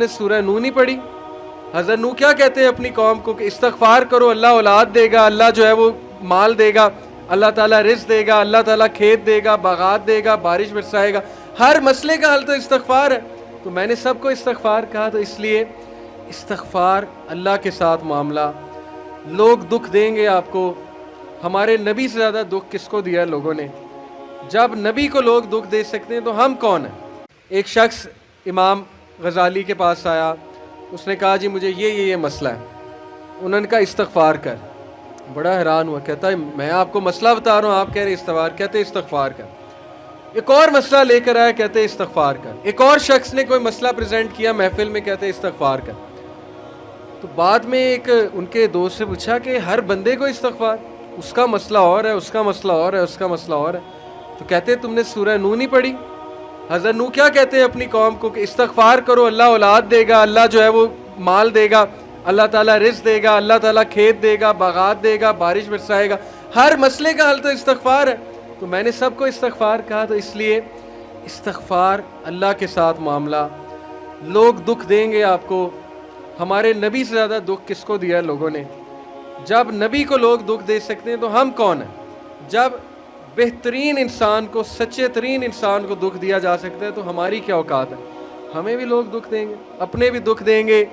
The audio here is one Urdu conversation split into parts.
نے سورہ نو نہیں پڑھی؟ حضرت نو کیا کہتے ہیں اپنی قوم کو کہ استغفار کرو، اللہ اولاد دے گا، اللہ جو ہے وہ مال دے گا، اللہ تعالیٰ رزق دے گا، اللہ تعالیٰ کھیت دے گا، باغات دے گا، بارش برسائے گا، ہر مسئلے کا حل تو استغفار ہے۔ تو میں نے سب کو استغفار کہا، تو اس لیے استغفار اللہ کے ساتھ معاملہ۔ لوگ دکھ دیں گے آپ کو، ہمارے نبی سے زیادہ دکھ کس کو دیا ہے لوگوں نے؟ جب نبی کو لوگ دکھ دے سکتے ہیں تو ہم کون ہیں؟ ایک شخص امام غزالی کے پاس آیا، اس نے کہا جی مجھے یہ مسئلہ ہے۔ انہوں نے کہا استغفار کر۔ بڑا حیران ہوا، کہتا ہے میں آپ کو مسئلہ بتا رہا ہوں، آپ کہہ رہے استغفار، کہتے استغفار کر۔ ایک اور مسئلہ لے کر آیا، کہتے استغفار کر۔ ایک اور شخص نے کوئی مسئلہ پریزنٹ کیا محفل میں، کہتے استغفار کر۔ تو بعد میں ایک ان کے دوست سے پوچھا کہ ہر بندے کو استغفار، اس کا مسئلہ اور ہے، اس کا مسئلہ اور ہے، اس کا مسئلہ اور ہے۔ تو کہتے تم نے سورہ نو نہیں پڑھی؟ حضرت نو کیا کہتے ہیں اپنی قوم کو کہ استغفار کرو، اللہ اولاد دے گا، اللہ جو ہے وہ مال دے گا، اللہ تعالیٰ رزق دے گا، اللہ تعالیٰ کھیت دے گا، باغات دے گا، بارش برسائے گا، ہر مسئلے کا حل تو استغفار ہے۔ تو میں نے سب کو استغفار کہا، تو اس لیے استغفار اللہ کے ساتھ معاملہ۔ لوگ دکھ دیں گے آپ کو، ہمارے نبی سے زیادہ دکھ کس کو دیا ہے لوگوں نے؟ جب نبی کو لوگ دکھ دے سکتے ہیں تو ہم کون ہیں؟ جب بہترین انسان کو، سچے ترین انسان کو دکھ دیا جا سکتا ہے تو ہماری کیا اوقات ہے؟ ہمیں بھی لوگ دکھ دیں گے، اپنے بھی دکھ دیں گے،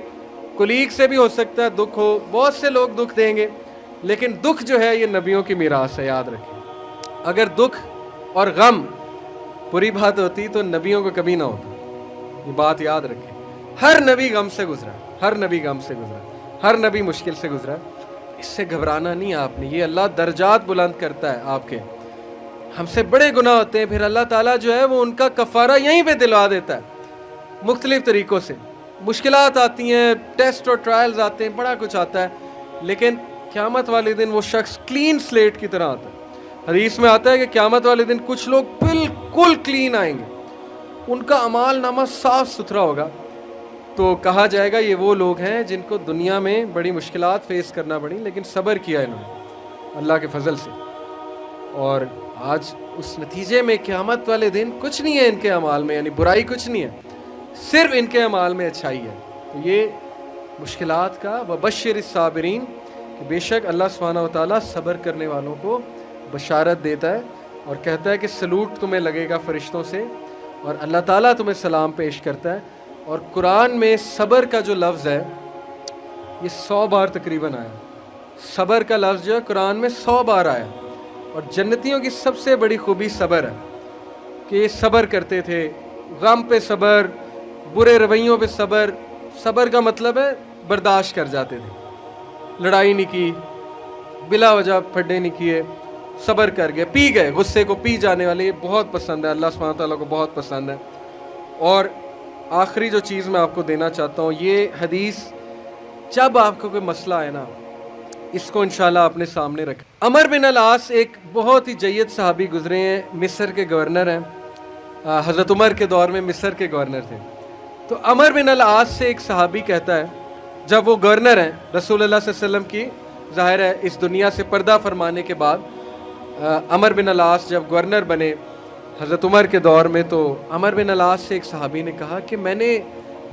کلیگ سے بھی ہو سکتا ہے دکھ ہو، بہت سے لوگ دکھ دیں گے، لیکن دکھ جو ہے یہ نبیوں کی میراث ہے، یاد رکھیں۔ اگر دکھ اور غم بری بات ہوتی تو نبیوں کو کبھی نہ ہوتا، یہ بات یاد رکھیں۔ ہر نبی غم سے گزرا، ہر نبی غم سے گزرا، ہر نبی مشکل سے گزرا۔ اس سے گھبرانا نہیں آپ نے، یہ اللہ درجات بلند کرتا ہے آپ کے۔ ہم سے بڑے گناہ ہوتے ہیں، پھر اللہ تعالیٰ جو ہے وہ ان کا کفارہ یہیں پہ دلوا دیتا ہے مختلف طریقوں سے۔ مشکلات آتی ہیں، ٹیسٹ اور ٹرائلز آتے ہیں، بڑا کچھ آتا ہے، لیکن قیامت والے دن وہ شخص کلین سلیٹ کی طرح آتا ہے۔ حدیث میں آتا ہے کہ قیامت والے دن کچھ لوگ بالکل کلین آئیں گے، ان کا اعمال نامہ صاف ستھرا ہوگا، تو کہا جائے گا یہ وہ لوگ ہیں جن کو دنیا میں بڑی مشکلات فیس کرنا پڑی لیکن صبر کیا انہوں نے اللہ کے فضل سے، اور آج اس نتیجے میں قیامت والے دن کچھ نہیں ہے ان کے اعمال میں، یعنی برائی کچھ نہیں ہے، صرف ان کے اعمال میں اچھائی ہے۔ تو یہ مشکلات کا وبشر الصابرین، کہ بے شک اللہ سبحانہ و تعالیٰ صبر کرنے والوں کو بشارت دیتا ہے اور کہتا ہے کہ سلوٹ تمہیں لگے گا فرشتوں سے، اور اللہ تعالیٰ تمہیں سلام پیش کرتا ہے۔ اور قرآن میں صبر کا جو لفظ ہے یہ 100 بار تقریباً آیا، صبر کا لفظ جو ہے قرآن میں 100 بار آیا، اور جنتیوں کی سب سے بڑی خوبی صبر ہے کہ یہ صبر کرتے تھے، غم پہ صبر، برے رویوں پہ صبر۔ صبر کا مطلب ہے برداشت کر جاتے تھے، لڑائی نہیں کی، بلا وجہ پھڈے نہیں کیے، صبر کر گئے، پی گئے، غصے کو پی جانے والے، یہ بہت پسند ہے، اللہ سبحانہ تعالیٰ کو بہت پسند ہے۔ اور آخری جو چیز میں آپ کو دینا چاہتا ہوں، یہ حدیث جب آپ کو کوئی مسئلہ آئے نا، اس کو انشاءاللہ اپنے سامنے رکھیں۔ عمر بن العاص ایک بہت ہی جید صحابی گزرے ہیں، مصر کے گورنر ہیں، حضرت عمر کے دور میں مصر کے گورنر تھے۔ تو عمر بن العاص سے ایک صحابی کہتا ہے، جب وہ گورنر ہیں رسول اللہ صلی اللہ علیہ وسلم کی، ظاہر ہے اس دنیا سے پردہ فرمانے کے بعد عمر بن العاص جب گورنر بنے حضرت عمر کے دور میں، تو عمر بن العاص سے ایک صحابی نے کہا کہ میں نے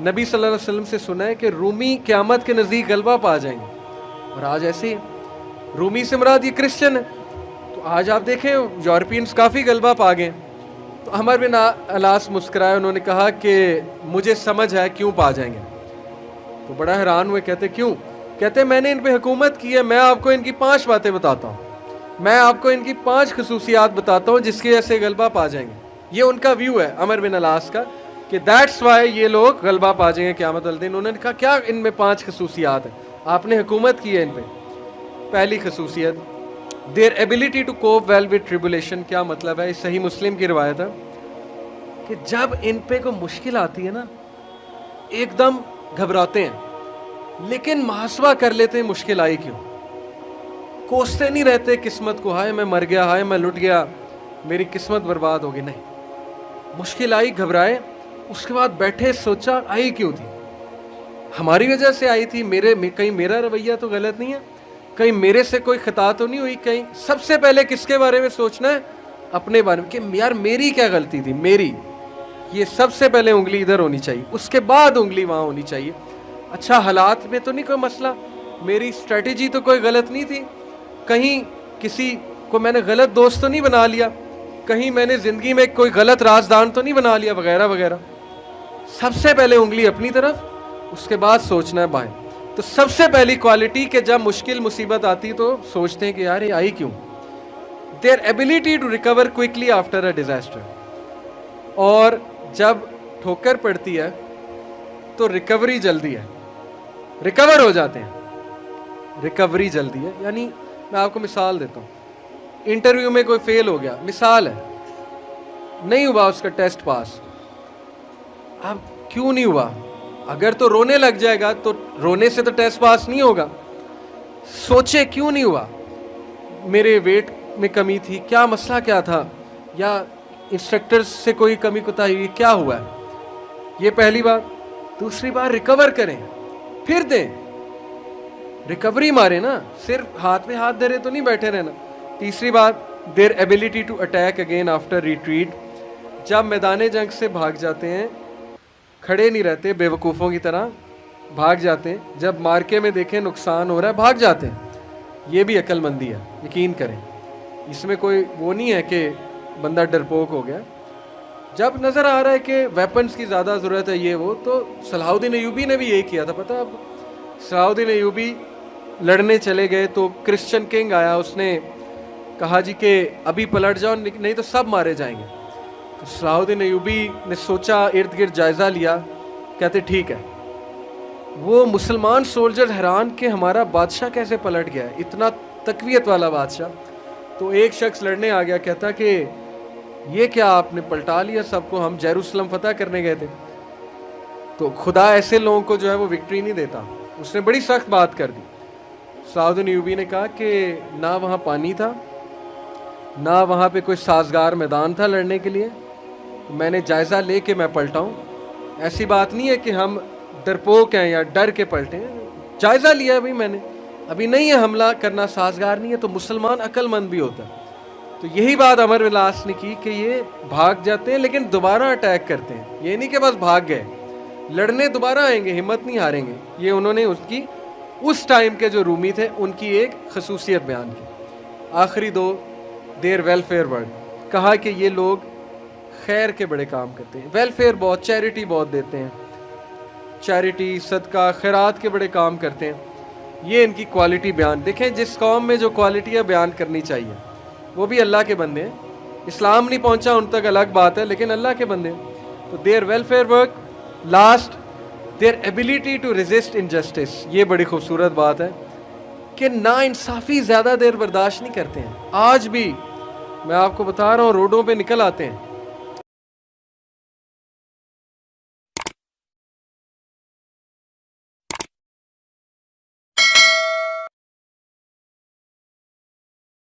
نبی صلی اللہ علیہ وسلم سے سنا ہے کہ رومی قیامت کے نزدیک غلبہ پا جائیں گے، اور آج ایسے ہی ہے۔ رومی سے مراد یہ کرسچن ہے، تو آج آپ دیکھیں یورپینز کافی غلبہ پا گئے۔ تو عمر بن العاص مسکرائے، انہوں نے کہا کہ مجھے سمجھ ہے کیوں پا جائیں گے۔ تو بڑا حیران ہوئے، کہتے کیوں؟ کہتے میں نے ان پہ حکومت کی ہے، میں آپ کو ان کی 5 باتیں بتاتا ہوں، میں آپ کو ان کی 5 خصوصیات بتاتا ہوں جس کی وجہ سے غلبہ پا جائیں گے۔ یہ ان کا ویو ہے عمر بن العاص کا کہ دیٹس وائی یہ لوگ غلبہ پا جائیں گے قیامت والے دن۔ انہوں نے کہا کیا ان میں 5 خصوصیات ہیں، آپ نے حکومت کی ہے ان پہ۔ پہلی خصوصیت their ability to cope well with tribulation۔ کیا مطلب ہے؟ صحیح مسلم کی روایت ہے کہ جب ان پہ کوئی مشکل آتی ہے نا، ایک دم گھبراتے ہیں، لیکن محاسبہ کر لیتے ہیں مشکل آئی کیوں، کوستے نہیں رہتے قسمت کو، ہائے میں مر گیا، ہائے میں لٹ گیا، میری قسمت برباد ہوگی، نہیں، مشکل آئی گھبرائے، اس کے بعد بیٹھے سوچا آئی کیوں تھی، ہماری وجہ سے آئی تھی، کہیں میرا رویہ تو غلط نہیں ہے، کہیں میرے سے کوئی خطا تو نہیں ہوئی، کہیں سب سے پہلے کس کے بارے میں سوچنا ہے؟ اپنے بارے میں، کہ یار میری کیا غلطی تھی، میری، یہ سب سے پہلے انگلی ادھر ہونی چاہیے, اس کے بعد انگلی وہاں ہونی چاہیے. اچھا حالات میں تو نہیں کوئی مسئلہ, میری اسٹریٹجی تو کوئی غلط نہیں تھی, کہیں کسی کو میں نے غلط دوست تو نہیں بنا لیا, کہیں میں نے زندگی میں کوئی غلط رازدان تو نہیں بنا لیا وغیرہ وغیرہ. سب سے پہلے انگلی اپنی طرف, اس کے بعد سوچنا ہے بائیں. تو سب سے پہلی کوالٹی کہ جب مشکل مصیبت آتی تو سوچتے ہیں کہ یار یہ آئی کیوں. their ability to recover quickly after a disaster. اور جب ٹھوکر پڑتی ہے تو ریکوری جلدی ہے, ریکور ہو جاتے ہیں, ریکوری جلدی ہے. یعنی میں آپ کو مثال دیتا ہوں, انٹرویو میں کوئی فیل ہو گیا, مثال ہے, نہیں ہوا اس کا ٹیسٹ پاس. اب کیوں نہیں ہوا؟ اگر تو رونے لگ جائے گا تو رونے سے تو ٹیسٹ پاس نہیں ہوگا. سوچے کیوں نہیں ہوا, میرے ویٹ میں کمی تھی, کیا مسئلہ کیا تھا, یا انسٹرکٹر سے کوئی کمی کوتاہی ہوئی, کیا ہوا ہے. یہ پہلی بات. دوسری بات, ریکور کریں, پھر دیں, ریکوری مارے نا, صرف ہاتھ میں ہاتھ دھرے تو نہیں بیٹھے رہنا. تیسری بات, their ability to attack again after retreat. جب میدان جنگ سے بھاگ جاتے ہیں, کھڑے نہیں رہتے بے وقوفوں کی طرح, بھاگ جاتے ہیں. جب مارکے میں دیکھیں نقصان ہو رہا ہے بھاگ جاتے ہیں. یہ بھی عقل مندی ہے, یقین کریں. اس میں کوئی وہ نہیں ہے کہ بندہ ڈرپوک ہو گیا. جب نظر آ رہا ہے کہ ویپنز کی زیادہ ضرورت ہے یہ وہ, تو صلاح الدین ایوبی نے بھی یہی کیا تھا. پتہ ہے آپ کو, صلاح الدین ایوبی لڑنے چلے گئے تو کرسچن کنگ آیا, اس نے کہا جی کہ ابھی پلٹ جاؤ نہیں تو سب مارے جائیں گے. تو صلاح الدین ایوبی نے سوچا, ارد گرد جائزہ لیا, کہتے ٹھیک ہے. وہ مسلمان سولجر حیران کہ ہمارا بادشاہ کیسے پلٹ گیا ہے, اتنا تقویت والا بادشاہ. تو ایک شخص لڑنے آ گیا, کہتا کہ یہ کیا آپ نے پلٹا لیا سب کو, ہم یروشلم فتح کرنے گئے تھے. تو خدا ایسے لوگوں کو جو ہے وہ وکٹری نہیں دیتا. اس نے بڑی سخت بات کر دی. صلاح الدین ایوبی نے کہا کہ نہ وہاں پانی تھا, نہ وہاں پہ کوئی سازگار میدان تھا لڑنے کے لیے, میں نے جائزہ لے کے میں پلٹا ہوں. ایسی بات نہیں ہے کہ ہم ڈرپوک ہیں یا ڈر کے پلٹے ہیں, جائزہ لیا ابھی میں نے, ابھی نہیں ہے حملہ کرنا سازگار نہیں ہے. تو مسلمان عقل مند بھی ہوتا ہے. تو یہی بات عمر بن العاص نے کی کہ یہ بھاگ جاتے ہیں لیکن دوبارہ اٹیک کرتے ہیں. یہ نہیں کہ بس بھاگ گئے, لڑنے دوبارہ آئیں گے, ہمت نہیں ہاریں گے. یہ انہوں نے اس کی اس ٹائم کے جو رومی تھے ان کی ایک خصوصیت بیان کی. آخری دو, دیر ویلفیئر ورڈ, کہا کہ یہ لوگ خیر کے بڑے کام کرتے ہیں, ویلفیئر بہت, چیریٹی بہت دیتے ہیں, چیریٹی صدقہ خیرات کے بڑے کام کرتے ہیں. یہ ان کی کوالٹی بیان. دیکھیں جس قوم میں جو کوالٹیاں بیان کرنی چاہیے, وہ بھی اللہ کے بندے ہیں. اسلام نہیں پہنچا ان تک الگ بات ہے, لیکن اللہ کے بندے ہیں. تو their welfare work. Last, their ability to resist injustice. یہ بڑی خوبصورت بات ہے کہ نا انصافی زیادہ دیر برداشت نہیں کرتے ہیں. آج بھی میں آپ کو بتا رہا ہوں, روڈوں پہ نکل آتے ہیں,